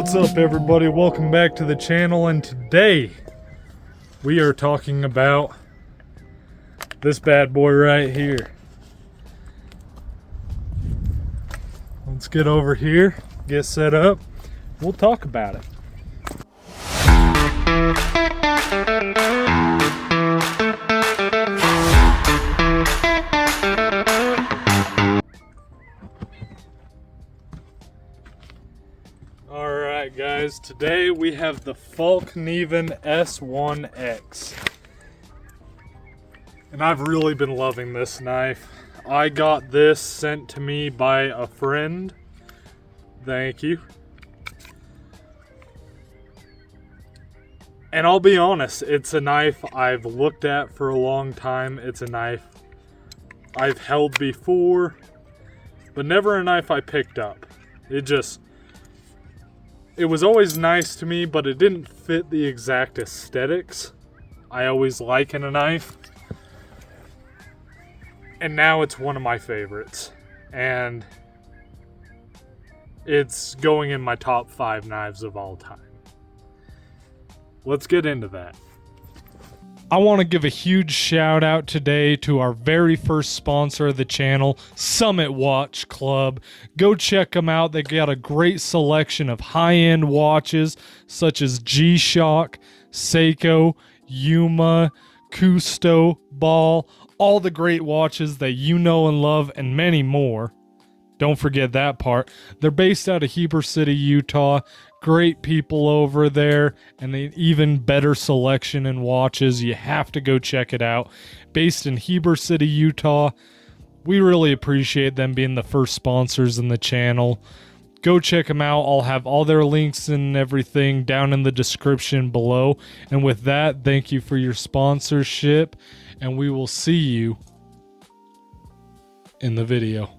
What's up, everybody? Welcome back to the channel, and today we are talking about this bad boy right here. Let's get over here, get set up, we'll talk about it. Alright guys, today we have the Fallkniven s1x. And I've really been loving this knife. I got this sent to me by a friend. Thank you. And I'll be honest, it's a knife I've looked at for a long time. It's a knife I've held before, but never a knife I picked up. It was always nice to me, but it didn't fit the exact aesthetics I always like in a knife. And now it's one of my favorites. And it's going in my top 5 knives of all time. Let's get into that. I want to give a huge shout out today to our very first sponsor of the channel, Summit Watch Club. Go check them out. They got a great selection of high-end watches such as G-Shock, Seiko, Yuma, Cousteau, Ball, all the great watches that you know and love, and many more. Don't forget that part. They're based out of Heber City, Utah. Great people over there, and an even better selection in watches. You have to go check it out. Based in Heber City, Utah. We really appreciate them being the first sponsors in the channel. Go check them out. I'll have all their links and everything down in the description below. And with that, thank you for your sponsorship, and we will see you in the video.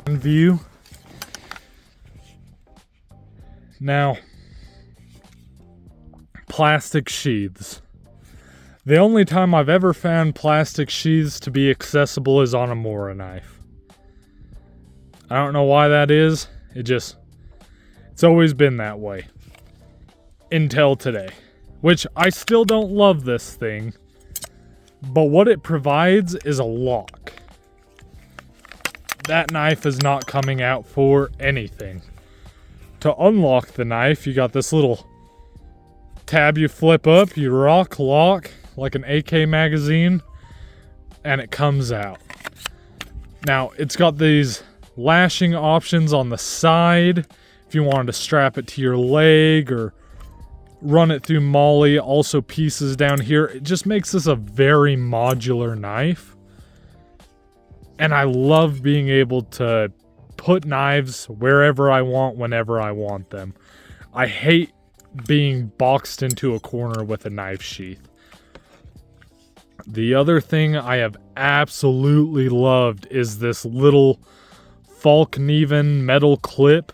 View. Now, plastic sheaths. The only time I've ever found plastic sheaths to be accessible is on a Mora knife. I don't know why that is. It's always been that way. Until today. Which, I still don't love this thing. But what it provides is a lock. That knife is not coming out for anything. To unlock the knife, you got this little tab you flip up, you lock, like an AK magazine, and it comes out. Now, it's got these lashing options on the side, if you wanted to strap it to your leg or run it through MOLLE, also pieces down here. It just makes this a very modular knife. And I love being able to put knives wherever I want, whenever I want them. I hate being boxed into a corner with a knife sheath. The other thing I have absolutely loved is this little Fallkniven metal clip.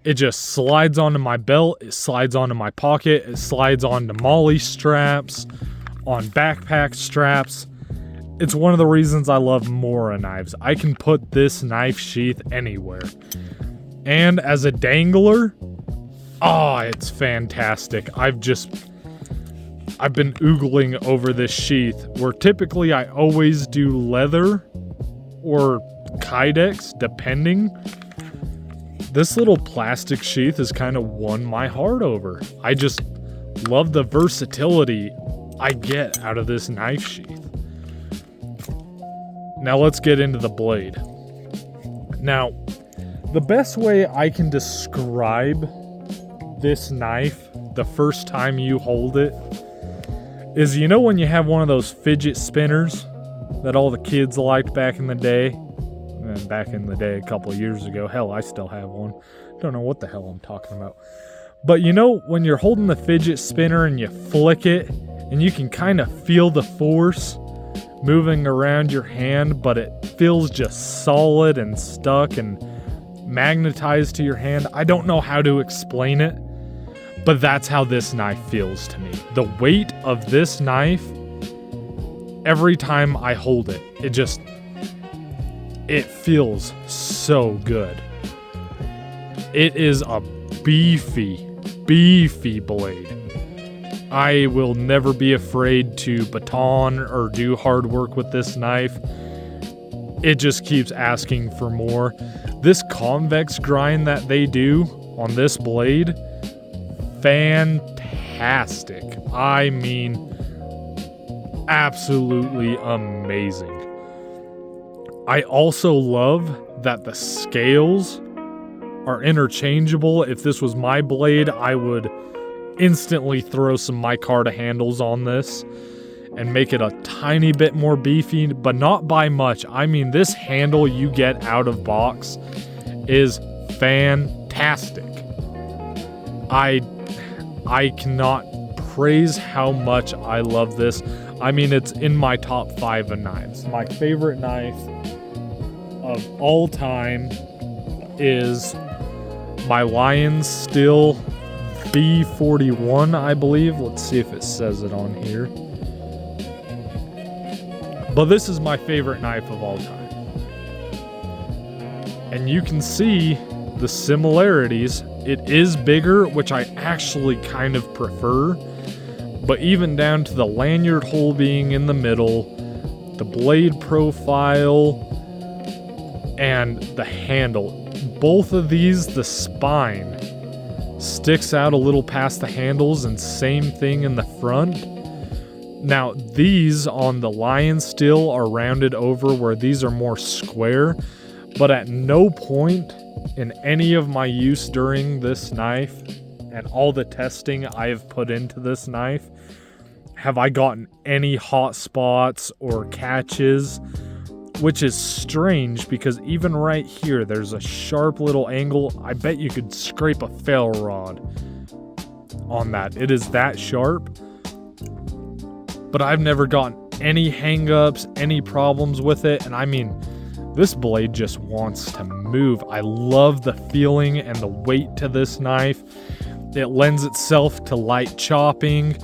It just slides onto my belt, it slides onto my pocket, it slides onto MOLLE straps, on backpack straps. It's one of the reasons I love Mora knives. I can put this knife sheath anywhere. And as a dangler, it's fantastic. I've been oogling over this sheath, where typically I always do leather or Kydex, depending. This little plastic sheath has kind of won my heart over. I just love the versatility I get out of this knife sheath. Now let's get into the blade. Now, the best way I can describe this knife the first time you hold it is, you know when you have one of those fidget spinners that all the kids liked back in the day? And back in the day, a couple of years ago. Hell, I still have one. Don't know what the hell I'm talking about. But you know when you're holding the fidget spinner and you flick it and you can kind of feel the force moving around your hand, but it feels just solid and stuck and magnetized to your hand. I don't know how to explain it. But that's how this knife feels to me. The weight of this knife, every time I hold it, it feels so good. It is a beefy blade. I will never be afraid to baton or do hard work with this knife. It just keeps asking for more. This convex grind that they do on this blade, fantastic. I mean, absolutely amazing. I also love that the scales are interchangeable. If this was my blade, I would instantly throw some micarta handles on this and make it a tiny bit more beefy, but not by much. I mean, this handle you get out of box is fantastic. I cannot praise how much I love this. I mean, it's in my top 5 of knives. My favorite knife of all time is my Lion Steel B41, I believe. Let's see if it says it on here. But this is my favorite knife of all time. And you can see the similarities. It is bigger, which I actually kind of prefer. But even down to the lanyard hole being in the middle, the blade profile, and the handle. Both of these, the spine sticks out a little past the handles, and same thing in the front. Now, these on the Lion Steel are rounded over, where these are more square, but at no point in any of my use during this knife and all the testing I have put into this knife have I gotten any hot spots or catches, which is strange because even right here, there's a sharp little angle. I bet you could scrape a fail rod on that. It is that sharp. But I've never gotten any hangups, any problems with it. And I mean, this blade just wants to move. I love the feeling and the weight to this knife. It lends itself to light chopping,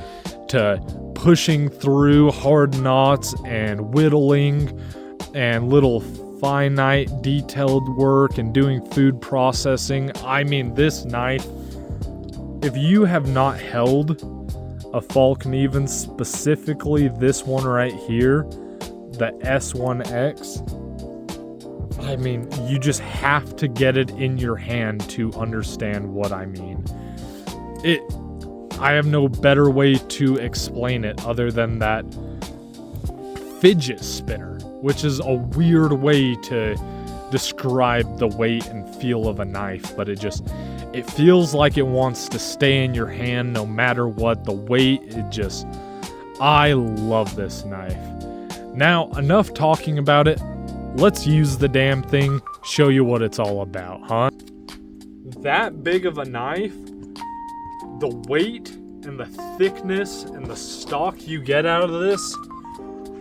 to pushing through hard knots and whittling and little finite detailed work and doing food processing. I mean, this knife, if you have not held a Fallkniven, specifically this one right here, the s1x, I mean, you just have to get it in your hand to understand what I mean. I have no better way to explain it other than that fidget spinner, which is a weird way to describe the weight and feel of a knife, but it feels like it wants to stay in your hand no matter what. The weight, I love this knife. Now, enough talking about it. Let's use the damn thing, show you what it's all about, huh? That big of a knife, the weight and the thickness and the stock you get out of this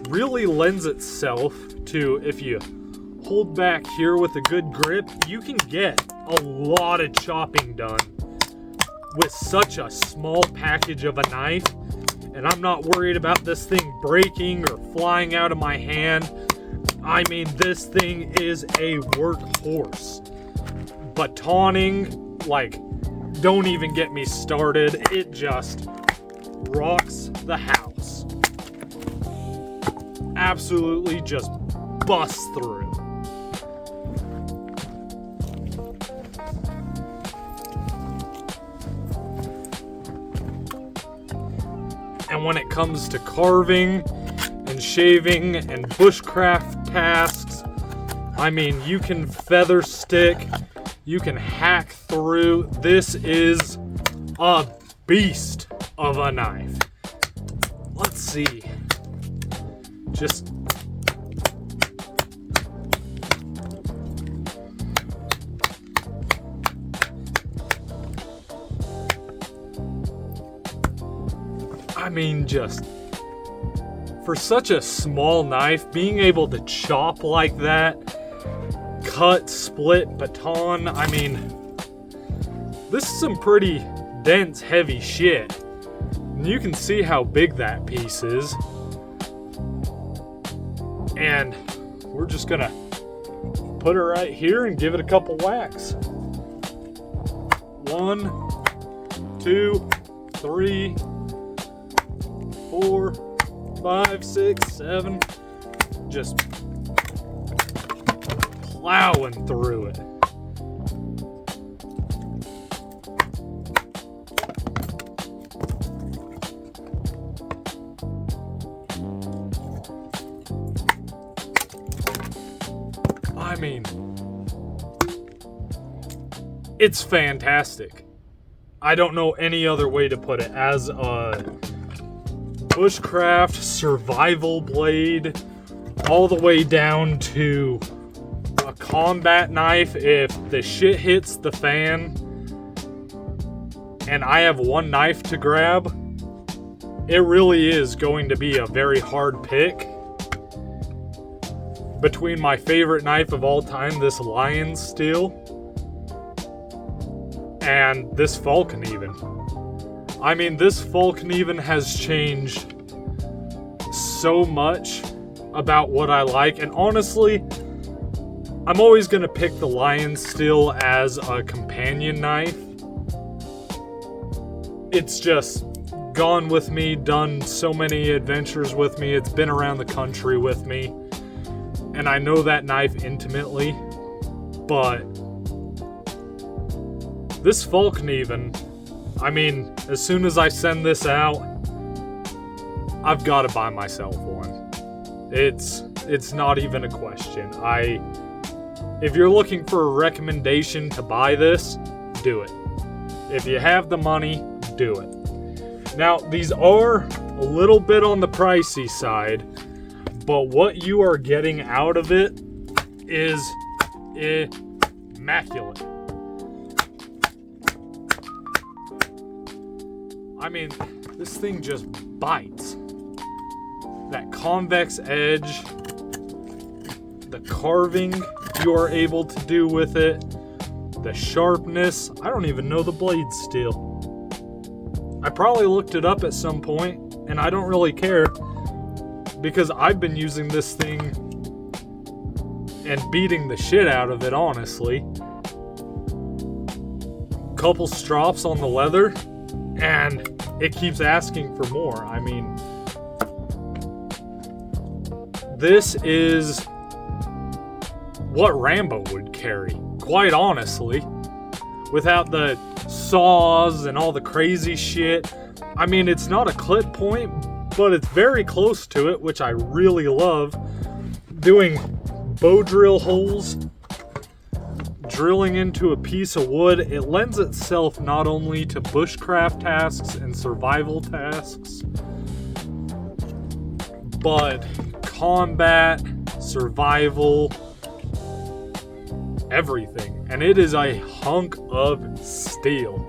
really lends itself to, if you hold back here with a good grip, you can get a lot of chopping done with such a small package of a knife. And I'm not worried about this thing breaking or flying out of my hand. I mean, this thing is a workhorse. Batoning, don't even get me started. It just rocks the house. Absolutely just busts through. And when it comes to carving and shaving and bushcraft tasks, I mean, you can feather stick, you can hack through. This is a beast of a knife. Let's see. For such a small knife, being able to chop like that, cut, split, baton, this is some pretty dense, heavy shit. And you can see how big that piece is. And we're just gonna put it right here and give it a couple whacks. 1, 2, 3, 4, 5, 6, 7. Just plowing through it. I mean, it's fantastic. I don't know any other way to put it. As a bushcraft survival blade, all the way down to a combat knife, if the shit hits the fan and I have one knife to grab, it really is going to be a very hard pick between my favorite knife of all time, this lion's steel, and this Fallkniven. I mean, this Fallkniven has changed so much about what I like, and honestly, I'm always gonna pick the lion's steel as a companion knife. It's just gone with me, done so many adventures with me, it's been around the country with me. And I know that knife intimately, but this Fallkniven, I mean, as soon as I send this out, I've got to buy myself one. It's not even a question. If you're looking for a recommendation to buy this, do it. If you have the money, do it. Now, these are a little bit on the pricey side, but what you are getting out of it is immaculate. I mean, this thing just bites. That convex edge, the carving you are able to do with it, the sharpness. I don't even know the blade steel. I probably looked it up at some point, and I don't really care, because I've been using this thing and beating the shit out of it, honestly. Couple strops on the leather, and it keeps asking for more. I mean, this is what Rambo would carry, quite honestly. Without the saws and all the crazy shit. I mean, it's not a clip point, but it's very close to it, which I really love. Doing bow drill holes, drilling into a piece of wood, it lends itself not only to bushcraft tasks and survival tasks, but combat, survival, everything. And it is a hunk of steel.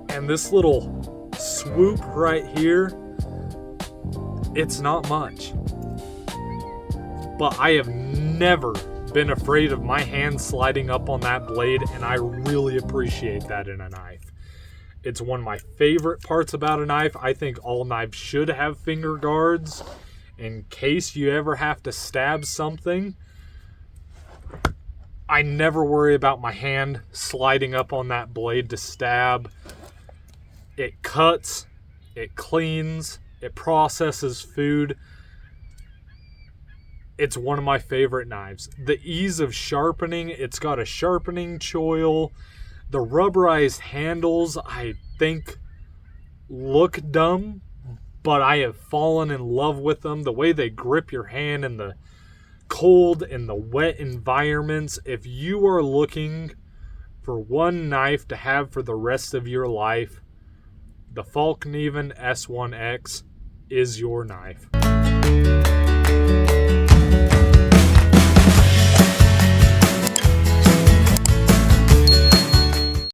And this little swoop right here, it's not much, but I have never been afraid of my hand sliding up on that blade, and I really appreciate that in a knife. It's one of my favorite parts about a knife. I think all knives should have finger guards in case you ever have to stab something. I never worry about my hand sliding up on that blade to stab. It cuts, it cleans, it processes food. It's one of my favorite knives. The ease of sharpening, it's got a sharpening choil. The rubberized handles, I think, look dumb, but I have fallen in love with them. The way they grip your hand in the cold and the wet environments. If you are looking for one knife to have for the rest of your life, the Fallkniven S1X is your knife.